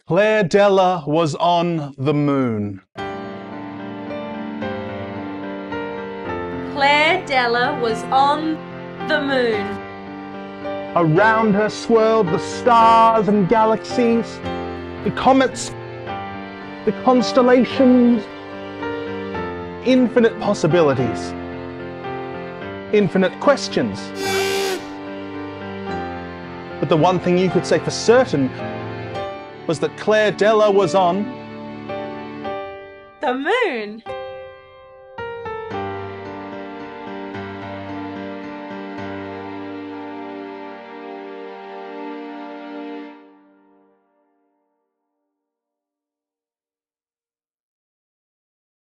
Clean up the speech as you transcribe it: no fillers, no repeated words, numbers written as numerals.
Claire Della was on the moon. Claire Della was on the moon. Around her swirled the stars and galaxies, the comets, the constellations, infinite possibilities, infinite questions. But the one thing you could say for certain was that Claire Della was on The moon.